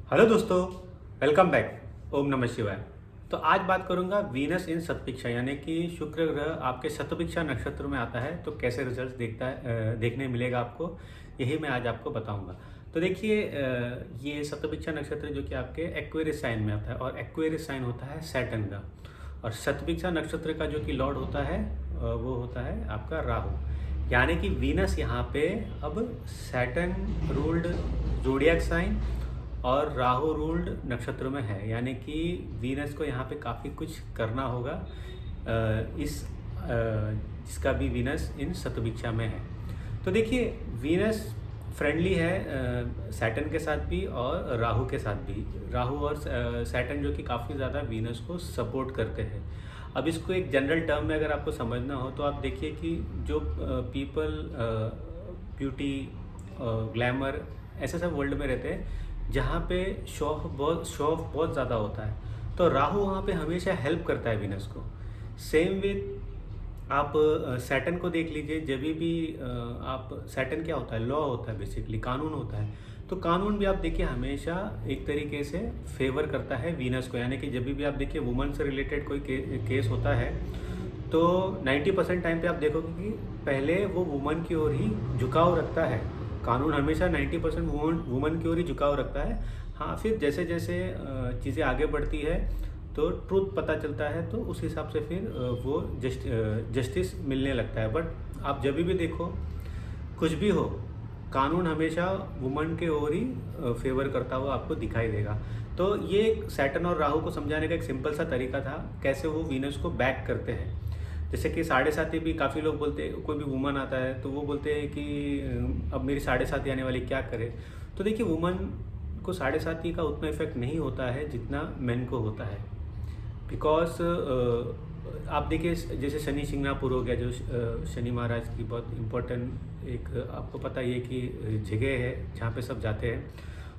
Hello दोस्तों, welcome back. ओम नमः शिवाय। तो आज बात करूंगा वीनस इन शतभिक्षा, यानी कि शुक्र ग्रह आपके शतभिक्षा नक्षत्र में आता है तो कैसे रिजल्ट्स देखने मिलेगा आपको, यही मैं आज आपको बताऊंगा। तो देखिए, ये शतभिक्षा नक्षत्र जो कि आपके एक्वेरियस साइन में आता है और एक्वेरियस साइन होता है सैटर्न का। और शतभिक्षा नक्षत्र का जो कि लॉर्ड होता है वो होता है आपका राहु। यानी कि वीनस यहाँ पे अब सैटर्न रूल्ड जोडियक साइन और राहु रूल्ड नक्षत्र में है, यानी कि वीनस को यहाँ पे काफ़ी कुछ करना होगा। जिसका भी वीनस इन शतभिक्षा में है। तो देखिए, वीनस फ्रेंडली है सैटर्न के साथ भी और राहु के साथ भी। राहु और सैटर्न जो कि काफ़ी ज़्यादा वीनस को सपोर्ट करते हैं। अब इसको एक जनरल टर्म में अगर आपको समझना हो तो आप देखिए कि जो पीपल ब्यूटी ग्लैमर ऐसे सब वर्ल्ड में रहते हैं जहाँ पे शो ऑफ बहुत ज़्यादा होता है, तो राहु वहाँ पे हमेशा हेल्प करता है वीनस को। सेम विथ आप सैटर्न को देख लीजिए। जब भी आप सैटर्न क्या होता है, लॉ होता है, बेसिकली कानून होता है। तो कानून भी आप देखिए हमेशा एक तरीके से फेवर करता है वीनस को, यानी कि जब भी आप देखिए वुमन से रिलेटेड कोई केस होता है तो 90% टाइम पे आप देखोगे कि पहले वो वुमन की ओर ही झुकाव रखता है। कानून हमेशा 90% वुमन की ओर ही झुकाव रखता है। हाँ, फिर जैसे जैसे चीज़ें आगे बढ़ती है तो ट्रूथ पता चलता है, तो उस हिसाब से फिर वो जस्टिस मिलने लगता है। बट आप जब भी देखो, कुछ भी हो, कानून हमेशा वुमन के ओर ही फेवर करता हुआ आपको दिखाई देगा। तो ये सैटर्न और राहु को समझाने का एक सिंपल सा तरीका था, कैसे वो वीनस को बैक करते हैं। जैसे कि साढ़े साथी भी काफ़ी लोग बोलते हैं, कोई भी वुमन आता है तो वो बोलते हैं कि अब मेरी साढ़े साथी आने वाली, क्या करे। तो देखिए, वुमन को साढ़े साथी का उतना इफेक्ट नहीं होता है जितना मेन को होता है। बिकॉज आप देखिए, जैसे शनि सिंगनापुर हो गया, जो शनि महाराज की बहुत इम्पोर्टेंट एक आपको पता ही है कि जगह है जहाँ पे सब जाते हैं।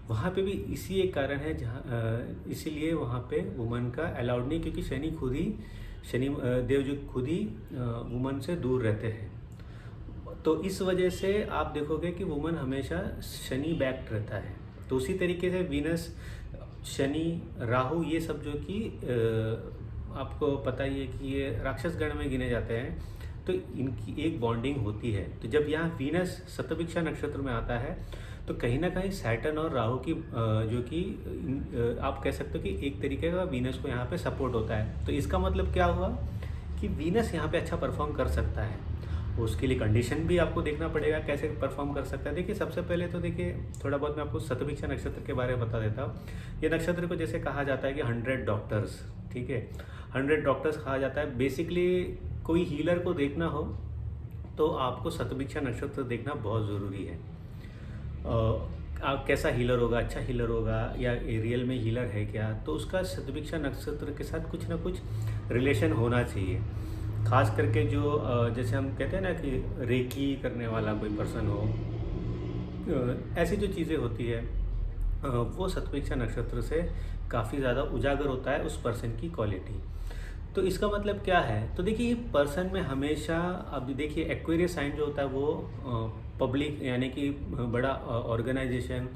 वहाँ पे भी इसी एक कारण है जहाँ इसीलिए वहाँ पे वुमन का अलाउड नहीं, क्योंकि शनि देव जो खुद ही वुमन से दूर रहते हैं। तो इस वजह से आप देखोगे कि वुमन हमेशा शनि बैक्ड रहता है। तो उसी तरीके से वीनस, शनि, राहु, ये सब जो कि आपको पता ही है कि ये राक्षस गण में गिने जाते हैं, तो इनकी एक बॉन्डिंग होती है। तो जब यहाँ वीनस शतभिक्षा नक्षत्र में आता है तो कहीं ना कहीं सैटर्न और राहु की जो कि आप कह सकते हो कि एक तरीके का वीनस को यहाँ पे सपोर्ट होता है। तो इसका मतलब क्या हुआ कि वीनस यहाँ पे अच्छा परफॉर्म कर सकता है। उसके लिए कंडीशन भी आपको देखना पड़ेगा कैसे परफॉर्म कर सकता है। देखिए, सबसे पहले तो देखिए थोड़ा बहुत मैं आपको शतभिक्षा नक्षत्र के बारे में बता देता हूँ। ये नक्षत्र को जैसे कहा जाता है कि 100 डॉक्टर्स, ठीक है, 100 डॉक्टर्स कहा जाता है। बेसिकली कोई हीलर को देखना हो तो आपको शतभिक्षा नक्षत्र देखना बहुत ज़रूरी है। आप कैसा हीलर होगा, अच्छा हीलर होगा या रियल में हीलर है क्या, तो उसका शतभिक्षा नक्षत्र के साथ कुछ ना कुछ रिलेशन होना चाहिए। खास करके जो जैसे हम कहते हैं ना कि रेकी करने वाला कोई पर्सन हो, ऐसी जो चीज़ें होती है वो शतभिक्षा नक्षत्र से काफ़ी ज़्यादा उजागर होता है उस पर्सन की क्वालिटी। तो इसका मतलब क्या है, तो देखिए ये पर्सन में हमेशा, अभी देखिए एक्वेरियस साइन जो होता है वो पब्लिक, यानी कि बड़ा ऑर्गेनाइजेशन,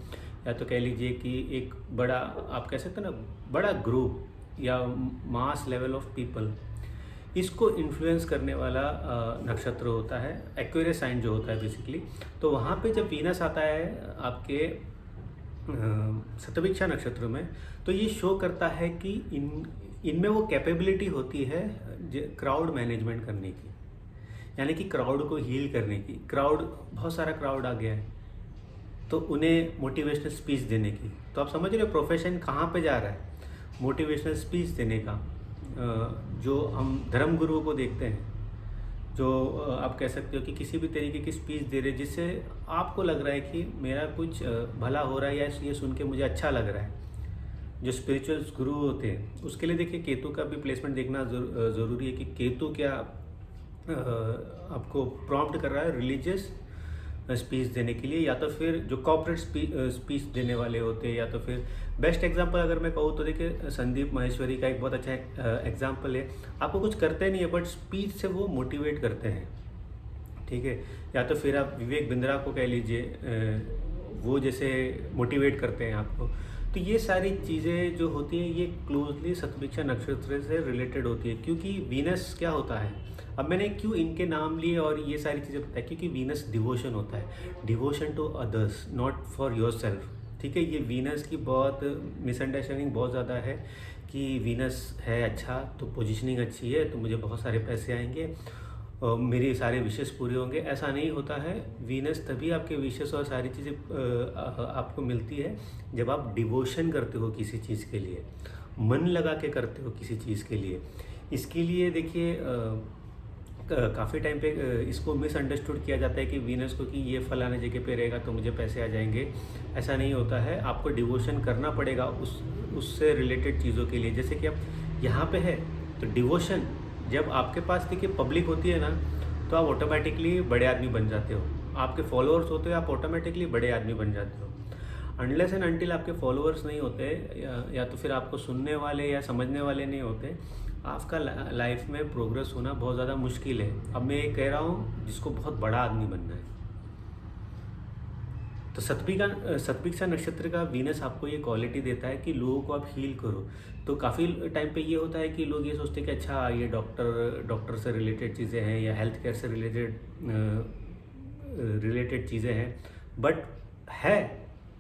या तो कह लीजिए कि एक बड़ा, आप कह सकते हैं ना, बड़ा ग्रुप या मास लेवल ऑफ पीपल, इसको इन्फ्लुएंस करने वाला नक्षत्र होता है एक्वेरियस साइन जो होता है बेसिकली। तो वहाँ पे जब वीनस आता है आपके शतभिक्षा नक्षत्र में, तो ये शो करता है कि इनमें वो कैपेबिलिटी होती है क्राउड मैनेजमेंट करने की, यानी कि क्राउड को हील करने की। बहुत सारा क्राउड आ गया है तो उन्हें मोटिवेशनल स्पीच देने की। तो आप समझ रहे हो प्रोफेशन कहाँ पे जा रहा है, मोटिवेशनल स्पीच देने का। जो हम धर्म गुरुओं को देखते हैं, जो आप कह सकते हो कि किसी भी तरीके की स्पीच दे रहे जिससे आपको लग रहा है कि मेरा कुछ भला हो रहा है या ये सुन के मुझे अच्छा लग रहा है। जो स्पिरिचुअल गुरु होते हैं उसके लिए देखिए केतु का भी प्लेसमेंट देखना ज़रूरी है कि केतु क्या आपको प्रॉम्प्ट कर रहा है रिलीजियस स्पीच देने के लिए, या तो फिर जो कॉर्पोरेट स्पीच देने वाले होते हैं, या तो फिर बेस्ट एग्जांपल अगर मैं कहूँ तो देखिए संदीप माहेश्वरी का एक बहुत अच्छा एग्जांपल है। आपको कुछ करते नहीं है बट स्पीच से वो मोटिवेट करते हैं, ठीक है। या तो फिर आप विवेक बिंद्रा को कह लीजिए, वो जैसे मोटिवेट करते हैं आपको। तो ये सारी चीज़ें जो होती हैं ये क्लोजली शतभिक्षा नक्षत्र से रिलेटेड होती है, क्योंकि वीनस क्या होता है, अब मैंने क्यों इनके नाम लिए और ये सारी चीज़ें बताई, क्योंकि वीनस डिवोशन होता है, devotion to others not for yourself. ठीक है, ये वीनस की बहुत मिसअंडरस्टैंडिंग बहुत ज़्यादा है कि वीनस है अच्छा तो पोजीशनिंग अच्छी है तो मुझे बहुत सारे पैसे आएंगे और मेरे सारे विशेष पूरे होंगे। ऐसा नहीं होता है। वीनस तभी आपके विशेष और सारी चीज़ें आपको मिलती है जब आप डिवोशन करते हो किसी चीज़ के लिए, मन लगा के करते हो किसी चीज़ के लिए। इसके लिए देखिए काफ़ी टाइम पे इसको मिसअंडरस्टूड किया जाता है कि वीनस को कि ये फलाने जगह पे रहेगा तो मुझे पैसे आ जाएंगे। ऐसा नहीं होता है, आपको डिवोशन करना पड़ेगा उससे रिलेटेड चीज़ों के लिए। जैसे कि आप यहाँ पे है तो डिवोशन जब आपके पास देखिए पब्लिक होती है ना तो आप ऑटोमेटिकली बड़े आदमी बन जाते हो, आपके फॉलोअर्स होते हो आप ऑटोमेटिकली बड़े आदमी बन जाते हो। अनलेस एंड अनटिल आपके फॉलोअर्स नहीं होते या तो फिर आपको सुनने वाले या समझने वाले नहीं होते, आपका लाइफ में प्रोग्रेस होना बहुत ज़्यादा मुश्किल है। अब मैं ये कह रहा हूँ जिसको बहुत बड़ा आदमी बनना है। तो शतभिक्षा नक्षत्र का वीनस आपको ये क्वालिटी देता है कि लोगों को आप हील करो। तो काफ़ी टाइम पे ये होता है कि लोग ये सोचते हैं कि अच्छा ये डॉक्टर से रिलेटेड चीज़ें हैं या हेल्थ केयर से रिलेटेड चीज़ें हैं,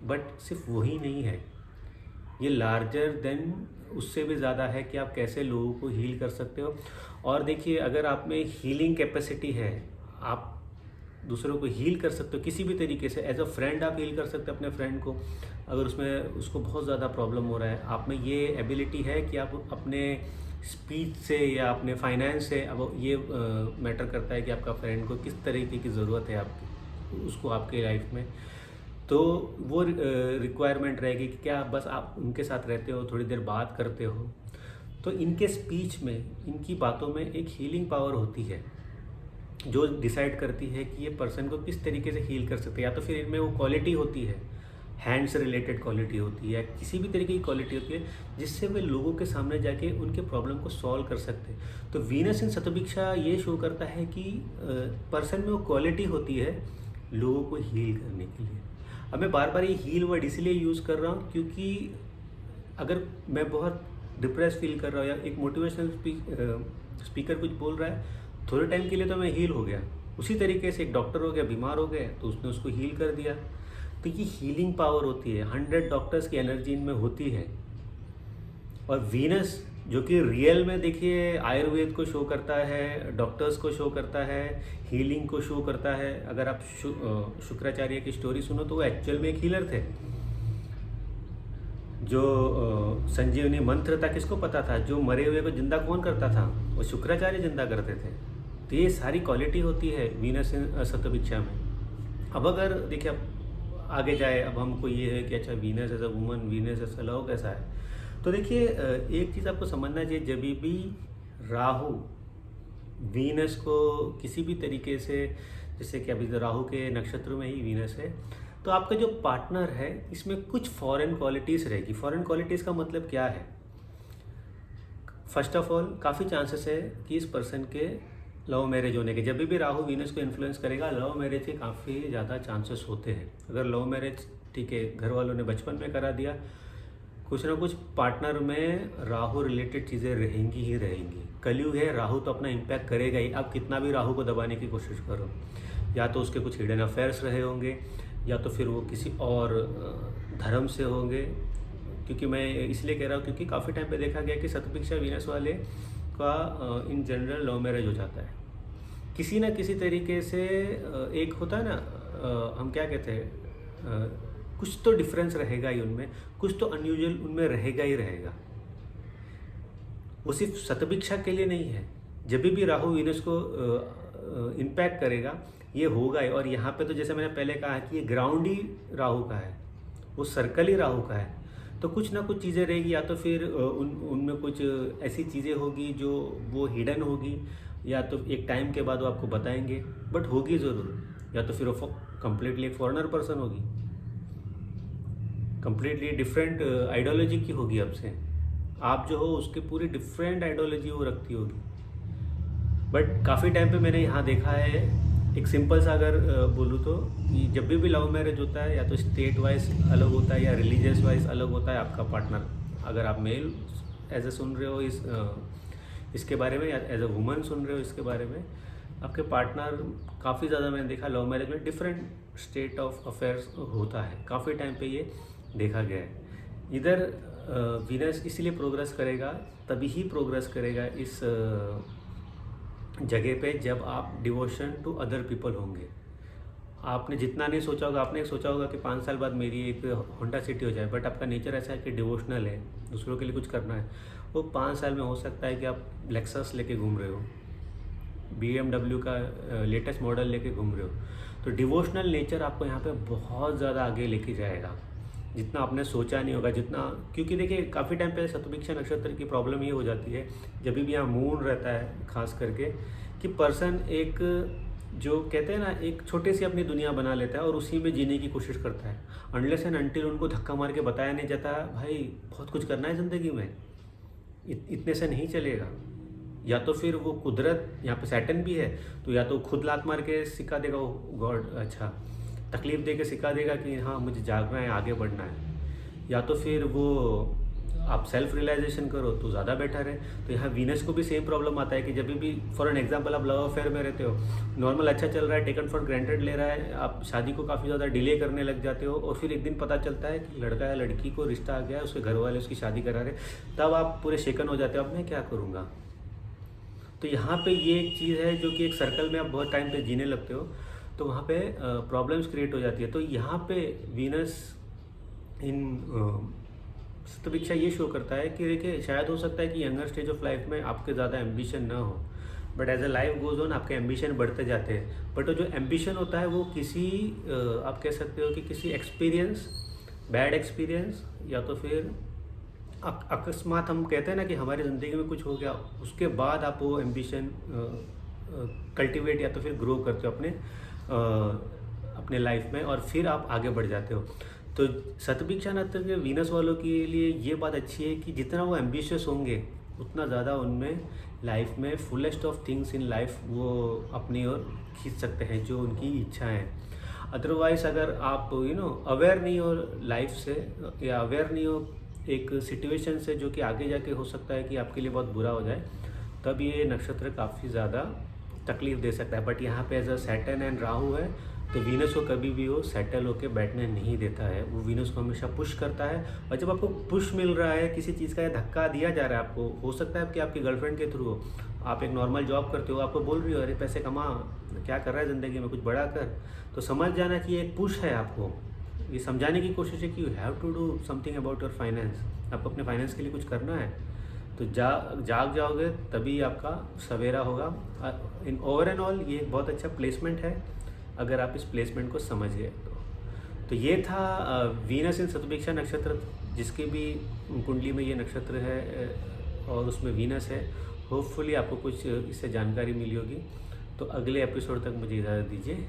बट सिर्फ वही नहीं है, ये लार्जर देन उससे भी ज़्यादा है कि आप कैसे लोगों को हील कर सकते हो। और देखिए अगर आप में हीलिंग कैपेसिटी है, आप दूसरों को हील कर सकते हो किसी भी तरीके से। एज अ फ्रेंड आप हील कर सकते हो अपने फ्रेंड को, अगर उसको बहुत ज़्यादा प्रॉब्लम हो रहा है। आप में ये एबिलिटी है कि आप अपने स्पीच से या अपने फाइनेंस से, अब ये मैटर करता है कि आपका फ्रेंड को किस तरीके की ज़रूरत है आपकी उसको आपके लाइफ में, तो वो रिक्वायरमेंट रहेगी कि क्या बस आप उनके साथ रहते हो, थोड़ी देर बात करते हो। तो इनके स्पीच में, इनकी बातों में एक हीलिंग पावर होती है जो डिसाइड करती है कि ये पर्सन को किस तरीके से हील कर सकते हैं। या तो फिर इनमें वो क्वालिटी होती है, हैंड से रिलेटेड क्वालिटी होती है या किसी भी तरीके की क्वालिटी होती है जिससे वे लोगों के सामने जाके उनके प्रॉब्लम को सॉल्व कर सकते हैं। तो वीनस इन शतभिक्षा ये शो करता है कि पर्सन में वो क्वालिटी होती है लोगों को हील करने के लिए। अब मैं बार बार ये हील वर्ड इसलिए यूज़ कर रहा हूँ क्योंकि अगर मैं बहुत डिप्रेस फील कर रहा हूँ या एक मोटिवेशनल स्पीकर कुछ बोल रहा है, थोड़े टाइम के लिए तो मैं हील हो गया। उसी तरीके से एक डॉक्टर हो गया, बीमार हो गए तो उसने उसको हील कर दिया। तो ये हीलिंग पावर होती है, 100 डॉक्टर्स की एनर्जी इनमें होती है। और वीनस जो कि रियल में देखिए आयुर्वेद को शो करता है, डॉक्टर्स को शो करता है, हीलिंग को शो करता है। अगर आप शुक्राचार्य की स्टोरी सुनो तो वो एक्चुअल में एक हीलर थे। जो संजीवनी मंत्र था किसको पता था, जो मरे हुए को जिंदा कौन करता था, वो शुक्राचार्य जिंदा करते थे। तो ये सारी क्वालिटी होती है वीनस शतभिक्षा में। अब अगर देखिए अब आगे जाए, अब हमको ये है कि अच्छा Venus as a woman, Venus as a love कैसा है। तो देखिए एक चीज़ आपको समझना चाहिए, जब भी राहु वीनस को किसी भी तरीके से, जैसे कि अभी तो राहु के नक्षत्र में ही वीनस है, तो आपका जो पार्टनर है इसमें कुछ फॉरेन क्वालिटीज़ रहेगी। फॉरेन क्वालिटीज़ का मतलब क्या है? फर्स्ट ऑफ ऑल काफ़ी चांसेस है कि इस पर्सन के लव मैरिज होने के, जब भी राहु वीनस को इन्फ्लुएंस करेगा लव मैरिज के काफ़ी ज़्यादा चांसेस होते हैं। अगर लव मैरिज ठीक है घर वालों ने बचपन में करा दिया, कुछ ना कुछ पार्टनर में राहु रिलेटेड चीज़ें रहेंगी ही रहेंगी। कलयुग है, राहु तो अपना इम्पैक्ट करेगा ही। आप कितना भी राहु को दबाने की कोशिश करो, या तो उसके कुछ हिडन अफेयर्स रहे होंगे या तो फिर वो किसी और धर्म से होंगे। क्योंकि मैं इसलिए कह रहा हूँ क्योंकि काफ़ी टाइम पे देखा गया कि शतभिक्षा वीनस वाले का इन जनरल लव मैरिज हो जाता है किसी ना किसी तरीके से। एक होता है ना, हम क्या कहते हैं, कुछ तो डिफरेंस रहेगा ही उनमें, कुछ तो अनयूजुअल उनमें रहेगा ही रहेगा। वो सिर्फ शतभिक्षा के लिए नहीं है, जब भी राहु वीनस को इम्पैक्ट करेगा ये होगा ही। और यहाँ पे तो जैसे मैंने पहले कहा कि ये ग्राउंड ही राहु का है, वो सर्कल ही राहु का है। तो कुछ ना कुछ चीज़ें रहेगी, या तो फिर उनमें कुछ ऐसी चीज़ें होगी जो वो हिडन होगी, या तो एक टाइम के बाद वो आपको बताएंगे, बट होगी ज़रूर। या तो फिर वो कम्प्लीटली एक फॉरेनर पर्सन होगी, कम्प्लीटली डिफरेंट आइडियोलॉजी की होगी आपसे, आप जो हो उसके पूरी डिफरेंट आइडियोलॉजी वो रखती होगी। बट काफ़ी टाइम पे मैंने यहाँ देखा है एक सिंपल सा अगर बोलूँ तो कि जब भी लव मैरिज होता है या तो स्टेट वाइज अलग होता है या रिलीजियस वाइज अलग होता है आपका पार्टनर। अगर आप मेल एज ए सुन रहे हो इसके बारे में या एज ए वुमन सुन रहे हो इसके बारे में, आपके पार्टनर काफ़ी ज़्यादा मैंने देखा लव मैरिज में डिफरेंट स्टेट ऑफ अफेयर्स होता है, काफ़ी टाइम पे ये देखा गया है। इधर वीनस इसीलिए प्रोग्रेस करेगा, तभी ही प्रोग्रेस करेगा इस जगह पे जब आप डिवोशन टू अदर पीपल होंगे। आपने जितना नहीं सोचा होगा, आपने सोचा होगा कि 5 साल बाद मेरी एक होंडा सिटी हो जाए, बट आपका नेचर ऐसा है कि डिवोशनल है, दूसरों के लिए कुछ करना है। वो 5 साल में हो सकता है कि आप लेक्सस लेके घूम रहे हो, BMW का लेटेस्ट मॉडल लेके घूम रहे हो। तो डिवोशनल नेचर आपको यहाँ पे बहुत ज़्यादा आगे लेके जाएगा, जितना आपने सोचा नहीं होगा, जितना, क्योंकि देखिए काफ़ी टाइम पहले शतभिक्षा नक्षत्र की प्रॉब्लम ये हो जाती है जब भी यहाँ मून रहता है खास करके, कि पर्सन एक जो कहते हैं ना एक छोटी सी अपनी दुनिया बना लेता है और उसी में जीने की कोशिश करता है। अनलेस एंड अनटिल उनको धक्का मार के बताया नहीं जाता भाई बहुत कुछ करना है ज़िंदगी में, इतने से नहीं चलेगा। या तो फिर वो कुदरत, यहाँ पे सैटर्न भी है, तो या तो खुद लात मार के सिखा देगा वो गॉड, अच्छा तकलीफ दे के सिखा देगा कि हाँ मुझे जागना है, आगे बढ़ना है, या तो फिर वो आप सेल्फ रियलाइजेशन करो तो ज़्यादा बेटर है। तो यहाँ वीनस को भी सेम प्रॉब्लम आता है कि जब भी फॉर एन एग्जांपल आप लव अफेयर में रहते हो, नॉर्मल अच्छा चल रहा है, टेकन फॉर ग्रांटेड ले रहा है, आप शादी को काफ़ी ज़्यादा डिले करने लग जाते हो और फिर एक दिन पता चलता है कि लड़का या लड़की को रिश्ता आ गया है, उसके घर वाले उसकी शादी करा रहे, तब आप पूरे शेकन हो जाते हो, अब मैं क्या करूँगा। तो यहाँ पे ये एक चीज़ है जो कि एक सर्कल में आप बहुत टाइम पे जीने लगते हो, तो वहाँ पे प्रॉब्लम्स क्रिएट हो जाती है। तो यहाँ पे वीनस इन शतभिक्षा ये शो करता है कि देखिए शायद हो सकता है कि यंगर स्टेज ऑफ लाइफ में आपके ज़्यादा एम्बिशन ना हो, but as a life goes on आपके एम्बिशन बढ़ते जाते हैं। बट वो जो एम्बिशन होता है वो किसी आप कह सकते हो कि किसी एक्सपीरियंस, बैड एक्सपीरियंस, या तो फिर अकस्मात हम कहते हैं ना कि हमारी ज़िंदगी में कुछ हो गया, उसके बाद आप वो एम्बिशन कल्टिवेट या तो फिर ग्रो करते हो अपने लाइफ में और फिर आप आगे बढ़ जाते हो। तो शतभिक्षा नक्षत्र के वीनस वालों के लिए ये बात अच्छी है कि जितना वो एम्बिशियस होंगे उतना ज़्यादा उनमें लाइफ में fullest of things in life वो अपनी ओर खींच सकते हैं जो उनकी इच्छा है। अदरवाइज अगर आप अवेयर नहीं हो लाइफ से या अवेयर नहीं हो एक सिचुएशन से जो कि आगे जाके हो सकता है कि आपके लिए बहुत बुरा हो जाए, तब ये नक्षत्र काफ़ी ज़्यादा तकलीफ दे सकता है। बट यहाँ पे as a Saturn and Rahu है, तो वीनस को कभी भी वो सेटल होके बैठने नहीं देता है, वो वीनस को हमेशा पुश करता है। और जब आपको पुश मिल रहा है, किसी चीज़ का धक्का दिया जा रहा है आपको, हो सकता है कि आपकी गर्लफ्रेंड के थ्रू हो, आप एक नॉर्मल जॉब करते हो, आपको बोल रही हो अरे पैसे कमा, क्या कर रहा है ज़िंदगी में, कुछ बड़ा कर, तो समझ जाना कि ये एक पुश है, आपको ये समझाने की कोशिश है कि you have to do something about your finance, आपको अपने फाइनेंस के लिए कुछ करना है। तो जाग जाओगे तभी आपका सवेरा होगा। इन ओवर एंड ऑल ये एक बहुत अच्छा प्लेसमेंट है अगर आप इस प्लेसमेंट को समझ गए तो ये था वीनस इन शतभिक्षा नक्षत्र, जिसके भी कुंडली में ये नक्षत्र है और उसमें वीनस है। होपफुली आपको कुछ इससे जानकारी मिली होगी। तो अगले एपिसोड तक मुझे इजाज़त दीजिए।